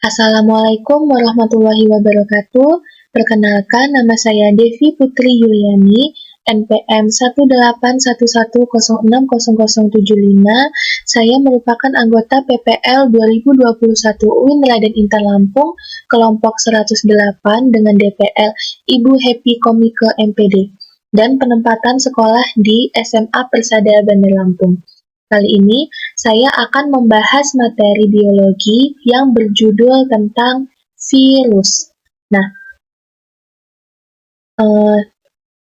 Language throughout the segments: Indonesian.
Assalamualaikum warahmatullahi wabarakatuh. Perkenalkan, nama saya Devi Putri Yuliani, NPM 18110600075. Saya merupakan anggota PPL 2021 UIN Raden Intan Lampung, kelompok 108 dengan DPL Ibu Happy Komike MPD, dan penempatan sekolah di SMA Persada Bandar Lampung. Kali ini, saya akan membahas materi biologi yang berjudul tentang virus. Nah,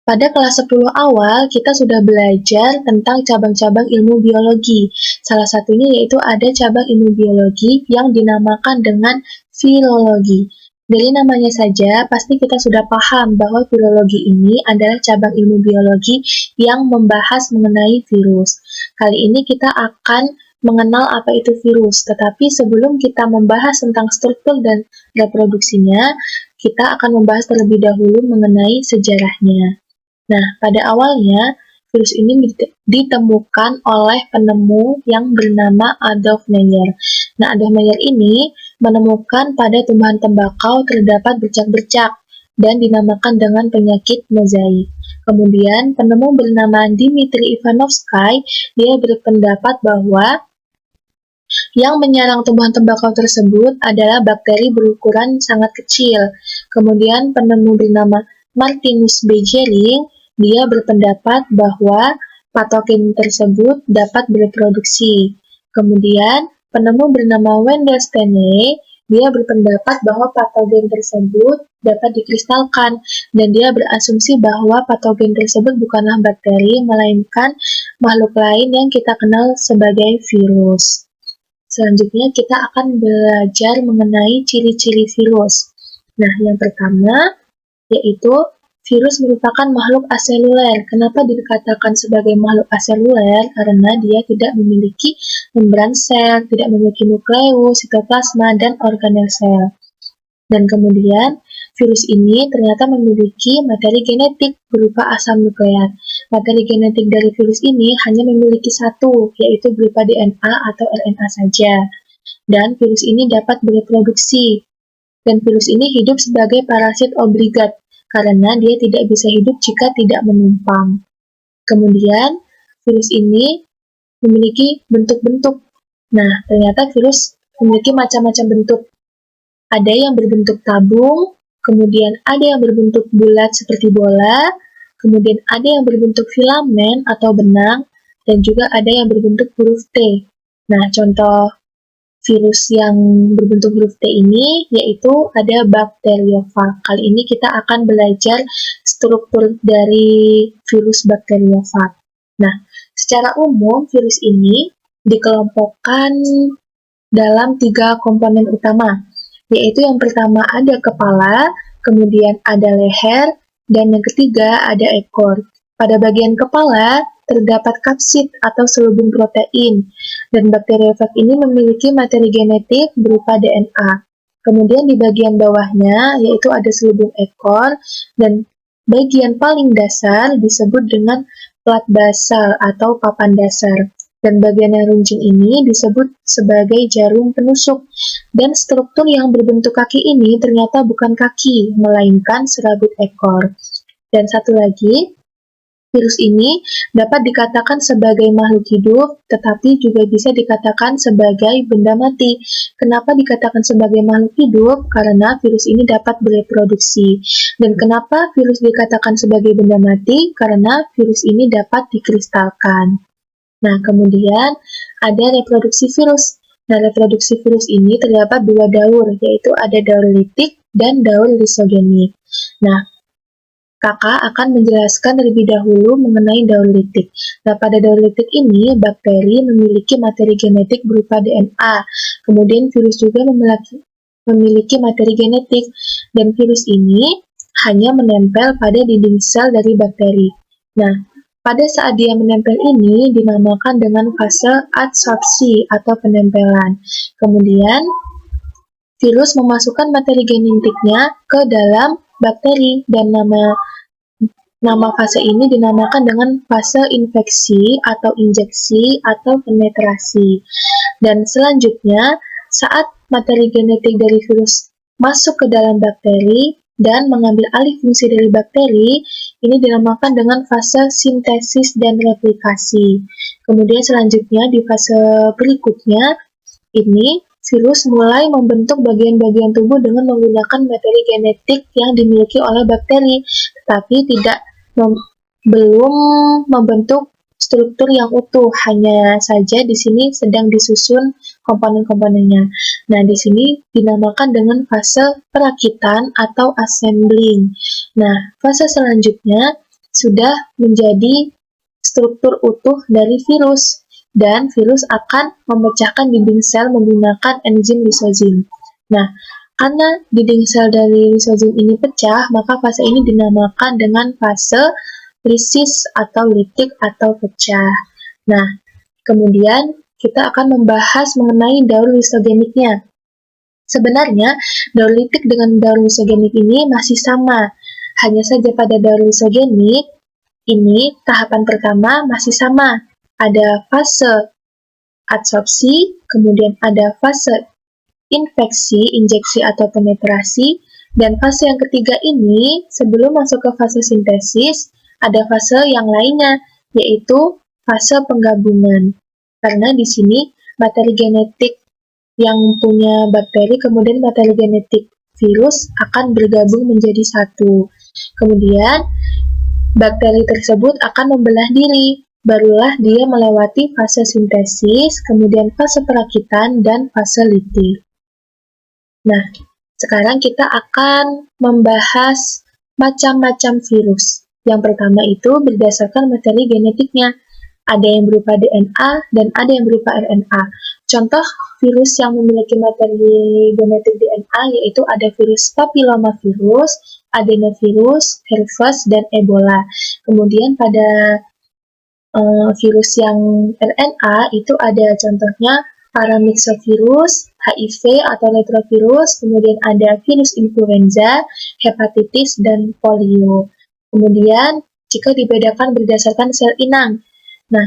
pada kelas 10 awal, kita sudah belajar tentang cabang-cabang ilmu biologi. Salah satunya yaitu ada cabang ilmu biologi yang dinamakan dengan virologi. Dari namanya saja, pasti kita sudah paham bahwa virologi ini adalah cabang ilmu biologi yang membahas mengenai virus. Kali ini kita akan mengenal apa itu virus, tetapi sebelum kita membahas tentang struktur dan reproduksinya, kita akan membahas terlebih dahulu mengenai sejarahnya. Nah, pada awalnya, virus ini ditemukan oleh penemu yang bernama Adolf Meyer. Nah, Adolf Meyer ini menemukan pada tumbuhan tembakau terdapat bercak-bercak dan dinamakan dengan penyakit mozaik. Kemudian, penemu bernama Dmitri Ivanovsky, dia berpendapat bahwa yang menyerang tumbuhan tembakau tersebut adalah bakteri berukuran sangat kecil. Kemudian, penemu bernama Martinus B. Gering, dia berpendapat bahwa patogen tersebut dapat bereproduksi. Kemudian, penemu bernama Wendell Stanley, dia berpendapat bahwa patogen tersebut dapat dikristalkan, dan dia berasumsi bahwa patogen tersebut bukanlah bakteri, melainkan makhluk lain yang kita kenal sebagai virus. Selanjutnya, kita akan belajar mengenai ciri-ciri virus. Nah, yang pertama, yaitu virus merupakan makhluk aseluler. Kenapa dikatakan sebagai makhluk aseluler? Karena dia tidak memiliki membran sel, tidak memiliki nukleus, sitoplasma, dan organel sel. Dan kemudian, virus ini ternyata memiliki materi genetik berupa asam nukleat. Materi genetik dari virus ini hanya memiliki satu, yaitu berupa DNA atau RNA saja. Dan virus ini dapat bereproduksi. Dan virus ini hidup sebagai parasit obligat, karena dia tidak bisa hidup jika tidak menumpang. Kemudian, virus ini memiliki bentuk-bentuk. Nah, ternyata virus memiliki macam-macam bentuk. Ada yang berbentuk tabung, kemudian ada yang berbentuk bulat seperti bola, kemudian ada yang berbentuk filamen atau benang, dan juga ada yang berbentuk huruf T. Nah, contoh virus yang berbentuk huruf T ini yaitu ada bakteriofag. Kali ini kita akan belajar struktur dari virus bakteriofag. Nah, secara umum virus ini dikelompokkan dalam 3 komponen utama, yaitu yang pertama ada kepala, kemudian ada leher, dan yang ketiga ada ekor. Pada bagian kepala terdapat kapsid atau selubung protein, dan bakteriofag ini memiliki materi genetik berupa DNA. Kemudian di bagian bawahnya yaitu ada selubung ekor, dan bagian paling dasar disebut dengan plat basal atau papan dasar. Dan bagian yang runcing ini disebut sebagai jarum penusuk. Dan struktur yang berbentuk kaki ini ternyata bukan kaki, melainkan serabut ekor. Dan satu lagi, virus ini dapat dikatakan sebagai makhluk hidup, tetapi juga bisa dikatakan sebagai benda mati. Kenapa dikatakan sebagai makhluk hidup? Karena virus ini dapat bereproduksi. Dan kenapa virus dikatakan sebagai benda mati? Karena virus ini dapat dikristalkan. Nah, kemudian ada reproduksi virus. Nah, reproduksi virus ini terdapat 2 daur, yaitu ada daur litik dan daur lisogenik. Nah, Kakak akan menjelaskan terlebih dahulu mengenai daur litik. Nah, pada daur litik ini, bakteri memiliki materi genetik berupa DNA. Kemudian virus juga memiliki materi genetik, dan virus ini hanya menempel pada dinding sel dari bakteri. Nah, pada saat dia menempel ini dinamakan dengan fase adsorpsi atau penempelan. Kemudian, virus memasukkan materi genetiknya ke dalam bakteri, dan nama fase ini dinamakan dengan fase infeksi atau injeksi atau penetrasi. Dan selanjutnya, saat materi genetik dari virus masuk ke dalam bakteri dan mengambil alih fungsi dari bakteri, ini dinamakan dengan fase sintesis dan replikasi. Kemudian selanjutnya di fase berikutnya, ini virus mulai membentuk bagian-bagian tubuh dengan menggunakan materi genetik yang dimiliki oleh bakteri, tetapi belum membentuk struktur yang utuh, hanya saja di sini sedang disusun komponen-komponennya. Nah, di sini dinamakan dengan fase perakitan atau assembling. Nah, fase selanjutnya sudah menjadi struktur utuh dari virus, dan virus akan memecahkan dinding sel menggunakan enzim lisozim. Nah, karena dinding sel dari lisozim ini pecah, maka fase ini dinamakan dengan fase lisis atau litik atau pecah. Nah, kemudian kita akan membahas mengenai daur lisogeniknya. Sebenarnya, daur litik dengan daur lisogenik ini masih sama. Hanya saja pada daur lisogenik, ini tahapan pertama masih sama. Ada fase adsorpsi, kemudian ada fase infeksi, injeksi atau penetrasi, dan fase yang ketiga ini sebelum masuk ke fase sintesis, ada fase yang lainnya, yaitu fase penggabungan. Karena di sini materi genetik yang punya bakteri, kemudian materi genetik virus akan bergabung menjadi satu. Kemudian, bakteri tersebut akan membelah diri, barulah dia melewati fase sintesis, kemudian fase perakitan, dan fase litik. Nah, sekarang kita akan membahas macam-macam virus. Yang pertama itu berdasarkan materi genetiknya. Ada yang berupa DNA dan ada yang berupa RNA. Contoh virus yang memiliki materi genetik DNA yaitu ada virus papillomavirus, adenovirus, herpes, dan Ebola. Kemudian pada virus yang RNA itu ada contohnya paramyxovirus, HIV atau retrovirus, kemudian ada virus influenza, hepatitis, dan polio. Kemudian jika dibedakan berdasarkan sel inang. Nah,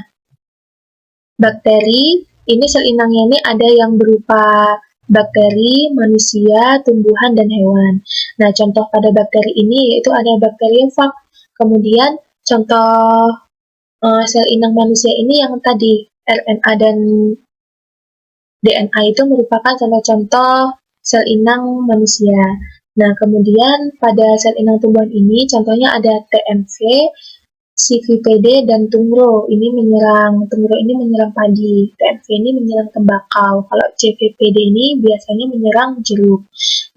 bakteri, ini sel inangnya ini ada yang berupa bakteri, manusia, tumbuhan, dan hewan. Nah, contoh pada bakteri ini yaitu ada bakteriofag. Kemudian contoh sel inang manusia ini yang tadi RNA dan DNA itu merupakan contoh-contoh sel inang manusia. Nah, kemudian pada sel inang tumbuhan ini contohnya ada TMV, CVPD, dan Tungro. Tungro ini menyerang padi, TMV ini menyerang tembakau. Kalau CVPD ini biasanya menyerang jeruk.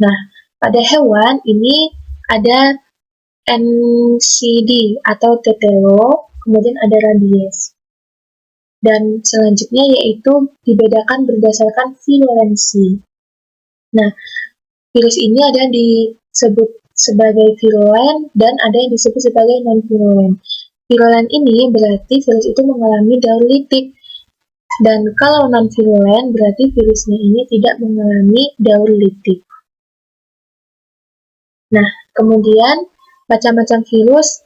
Nah, pada hewan ini ada NCD atau tetelo, kemudian ada rabies. Dan selanjutnya yaitu dibedakan berdasarkan virulensi. Nah, virus ini ada yang disebut sebagai virulen dan ada yang disebut sebagai non-virulen. Virulen ini berarti virus itu mengalami daur litik. Dan kalau non-virulen berarti virusnya ini tidak mengalami daur litik. Nah, kemudian macam-macam virus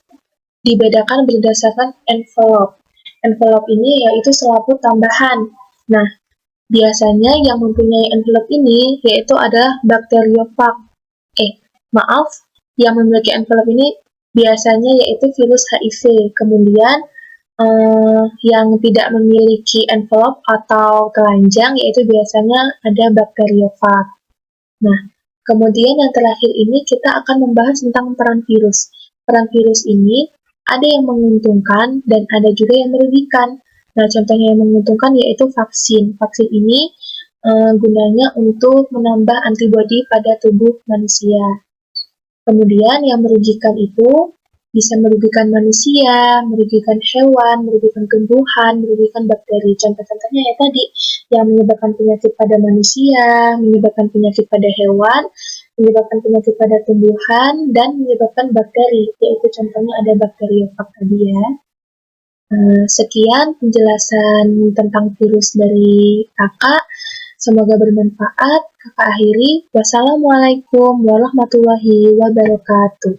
dibedakan berdasarkan envelope. Envelope ini yaitu selaput tambahan. Nah, biasanya yang mempunyai envelope ini yaitu adalah bakteriofag. Yang memiliki envelope ini biasanya yaitu virus HIV. Kemudian yang tidak memiliki envelope atau telanjang yaitu biasanya ada bakteriofag. Nah, kemudian yang terakhir ini kita akan membahas tentang peran virus. Peran virus ini ada yang menguntungkan dan ada juga yang merugikan. Nah, contohnya yang menguntungkan yaitu vaksin. Vaksin ini gunanya untuk menambah antibodi pada tubuh manusia. Kemudian yang merugikan itu bisa merugikan manusia, merugikan hewan, merugikan tumbuhan, merugikan bakteri. Contoh-contohnya ya tadi, yang menyebabkan penyakit pada manusia, menyebabkan penyakit pada hewan, menyebabkan penyakit pada tumbuhan, dan menyebabkan bakteri, yaitu contohnya ada bakteriofag tadi ya. Sekian penjelasan tentang virus dari kakak. Semoga bermanfaat. Kakak akhiri. Wassalamualaikum warahmatullahi wabarakatuh.